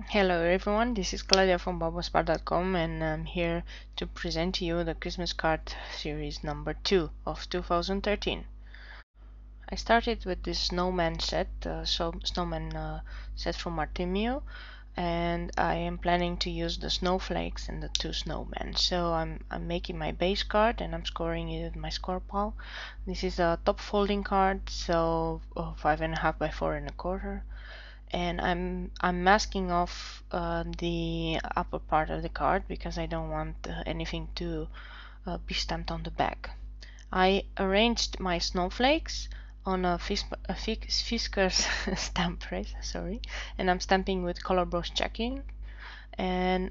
Hello everyone, this is Claudia from babospar.com and I'm here to present to you the Christmas card series number 2 of 2013. I started with this snowman set, snowman set from Artemio, and I am planning to use the snowflakes and the two snowmen. So I'm making my base card and I'm scoring it with my score pal. This is a top folding card, so 5.5 by 4.25. And I'm masking off the upper part of the card because I don't want anything to be stamped on the back. I arranged my snowflakes on a Fiskars stamp press, sorry, and I'm stamping with color brush checking. And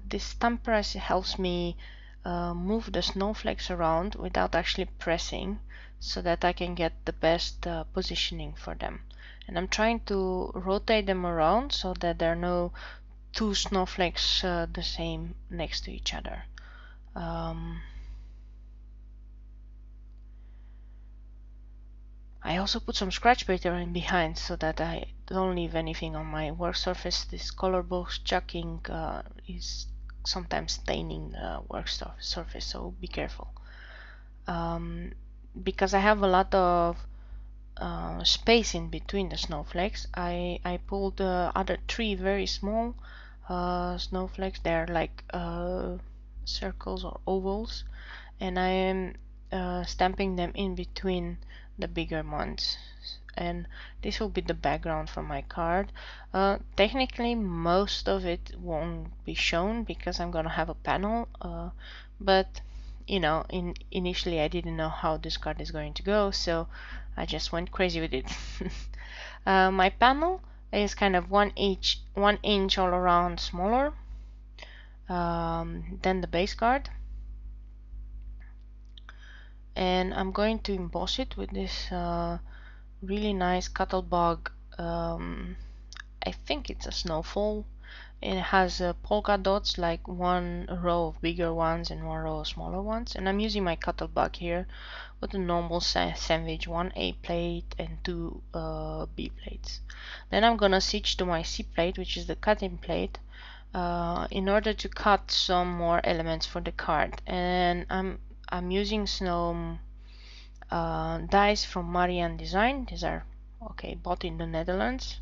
this stamp press helps me move the snowflakes around without actually pressing, so that I can get the best positioning for them. And I'm trying to rotate them around so that there are no two snowflakes the same next to each other. I also put some scratch paper in behind so that I don't leave anything on my work surface. This color box chucking is sometimes staining the work surface, so be careful. Because I have a lot of space in between the snowflakes, I pulled the other three very small snowflakes. They're like circles or ovals, and I am stamping them in between the bigger ones, and this will be the background for my card. Technically most of it won't be shown because I'm gonna have a panel, but you know, initially I didn't know how this card is going to go, so I just went crazy with it. My panel is kind of 1 inch all around smaller than the base card, and I'm going to emboss it with this really nice Cuttlebug. I think it's a snowfall. It has polka dots, like one row of bigger ones and one row of smaller ones. And I'm using my Cuttlebug here with a normal sandwich, one A plate and two B plates. Then I'm gonna switch to my C plate, which is the cutting plate, in order to cut some more elements for the card. And I'm using some dies from Marian Design. These are bought in the Netherlands,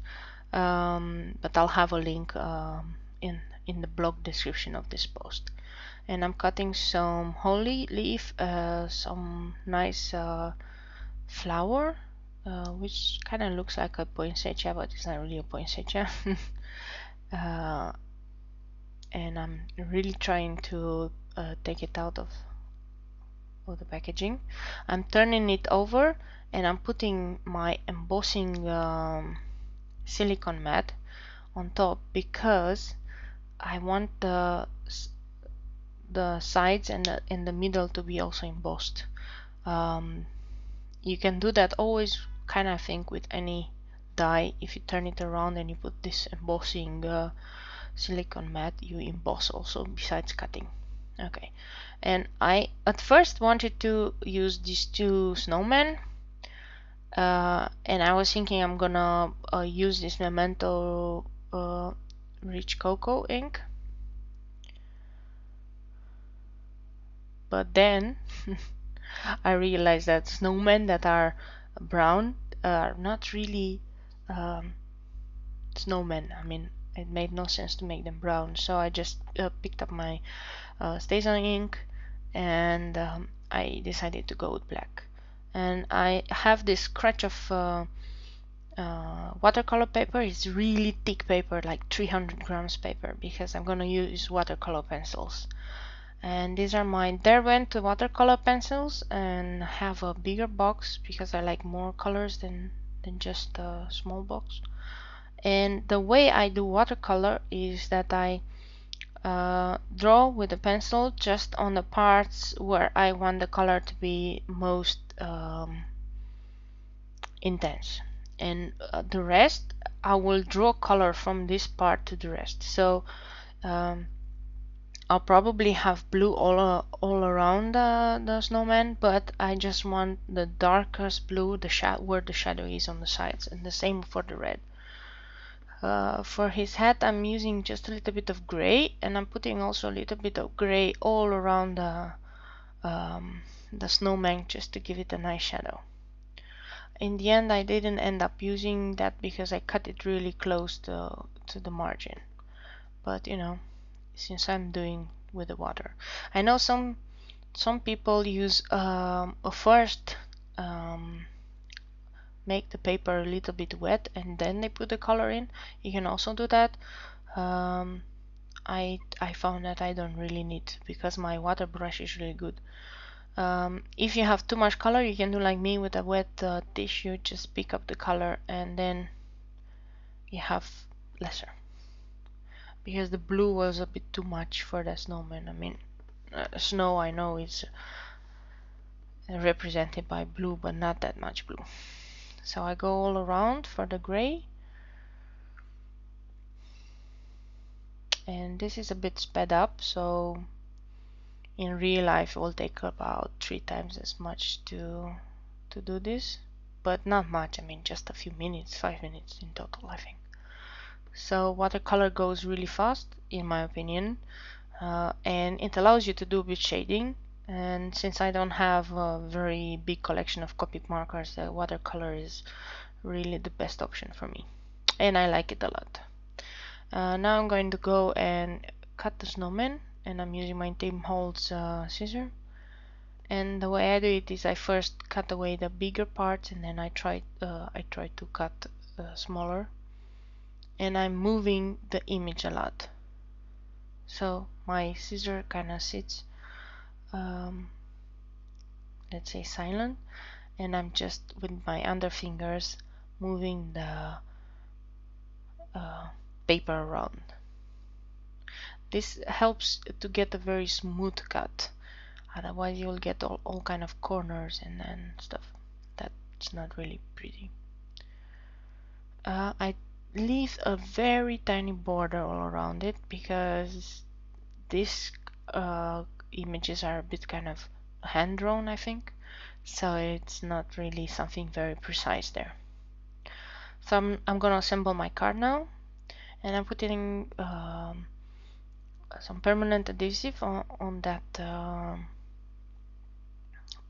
but I'll have a link in the blog description of this post. And I'm cutting some holly leaf, some nice flower, which kind of looks like a poinsettia, but it's not really a poinsettia. And I'm really trying to take it out of the packaging. I'm turning it over and I'm putting my embossing silicone mat on top because I want the sides and in the middle to be also embossed. You can do that always, kind of think, with any die. If you turn it around and you put this embossing silicone mat, you emboss also besides cutting. Okay, and I at first wanted to use these two snowmen, and I was thinking I'm gonna use this Memento Rich Cocoa ink, but then I realized that snowmen that are brown are not really snowmen. I mean, it made no sense to make them brown, so I just picked up my StazOn ink and I decided to go with black. And I have this scratch of watercolor paper. It's really thick paper, like 300 grams paper, because I'm gonna use watercolor pencils. And these are my Derwent watercolor pencils, and have a bigger box because I like more colors than just a small box. And the way I do watercolor is that I draw with a pencil just on the parts where I want the color to be most intense, and the rest I will draw color from this part to the rest. So I'll probably have blue all around the snowman, but I just want the darkest blue where the shadow is on the sides, and the same for the red. For his hat, I'm using just a little bit of gray, and I'm putting also a little bit of gray all around the snowman, just to give it a nice shadow. In the end, I didn't end up using that because I cut it really close to the margin. But you know, since I'm doing with the water, I know some people use first make the paper a little bit wet and then they put the color in. You can also do that. I found that I don't really need to, because my water brush is really good. If you have too much color, you can do like me with a wet tissue, just pick up the color and then you have lesser. Because the blue was a bit too much for the snowman. I mean, snow I know is represented by blue, but not that much blue. So I go all around for the gray. And this is a bit sped up, so in real life it will take about 3 times as much to do this, but not much. I mean, just a few minutes, 5 minutes in total, I think. So watercolor goes really fast, in my opinion, and it allows you to do a bit shading. And since I don't have a very big collection of Copic markers, the watercolor is really the best option for me, and I like it a lot. Now I'm going to go and cut the snowman, and I'm using my Tim Holtz scissor. And the way I do it is I first cut away the bigger parts, and then I try to cut smaller. And I'm moving the image a lot, so my scissor kind of sits, let's say, silent, and I'm just with my under fingers moving the paper around. This helps to get a very smooth cut. Otherwise you'll get all kind of corners and stuff. That's not really pretty. I leave a very tiny border all around it because these images are a bit kind of hand drawn, I think, so it's not really something very precise there. So I'm gonna assemble my card now, and I'm putting some permanent adhesive on that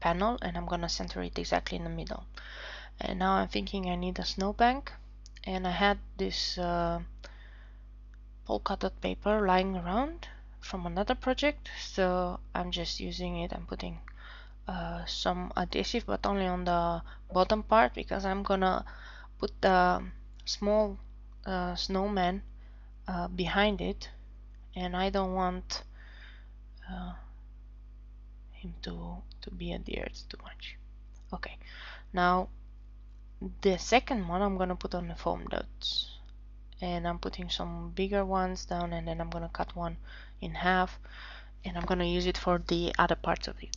panel, and I'm gonna center it exactly in the middle. And now I'm thinking I need a snowbank, and I had this polka dot paper lying around from another project, so I'm just using it. I'm putting some adhesive, but only on the bottom part, because I'm gonna put the small snowman behind it, and I don't want him to be adhered too much. Okay, now the second one I'm gonna put on the foam dots, and I'm putting some bigger ones down, and then I'm gonna cut one in half, and I'm gonna use it for the other parts of it.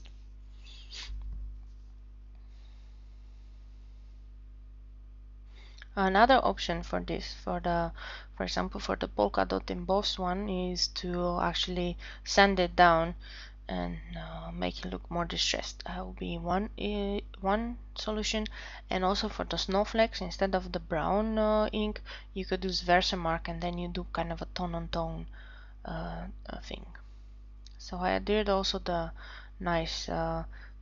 Another option for this, for example, for the polka dot embossed one, is to actually sand it down and make it look more distressed. That will be one solution. And also for the snowflakes, instead of the brown ink, you could use Versamark, and then you do kind of a tone on tone thing. So I did also the nice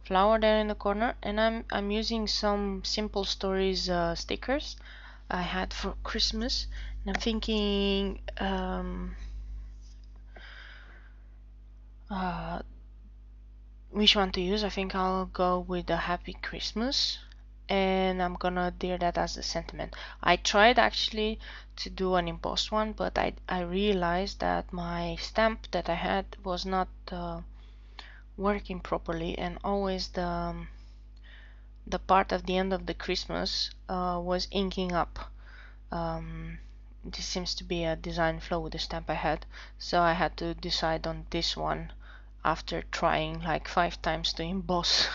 flower there in the corner, and I'm using some Simple Stories stickers I had for Christmas, and I'm thinking which one to use. I think I'll go with the Happy Christmas, and I'm gonna adhere that as the sentiment. I tried actually to do an embossed one, but I realized that my stamp that I had was not working properly, and always the part of the end of the Christmas was inking up. This seems to be a design flaw with the stamp I had, so I had to decide on this one after trying like 5 times to emboss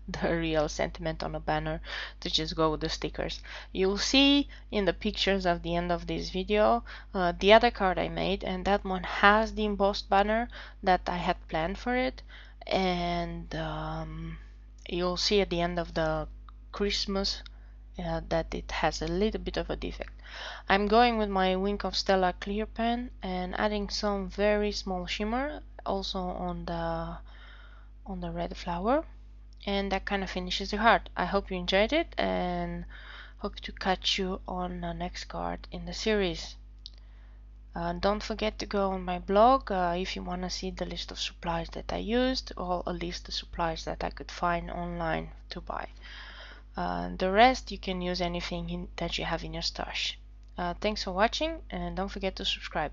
the real sentiment on a banner, to just go with the stickers. You'll see in the pictures of the end of this video the other card I made, and that one has the embossed banner that I had planned for it, and you'll see at the end of the Christmas that it has a little bit of a defect. I'm going with my Wink of Stella clear pen and adding some very small shimmer also on the red flower, and that kind of finishes the card. I hope you enjoyed it and hope to catch you on the next card in the series. Don't forget to go on my blog if you want to see the list of supplies that I used, or at least the supplies that I could find online to buy. The rest you can use anything that you have in your stash. Thanks for watching, and don't forget to subscribe.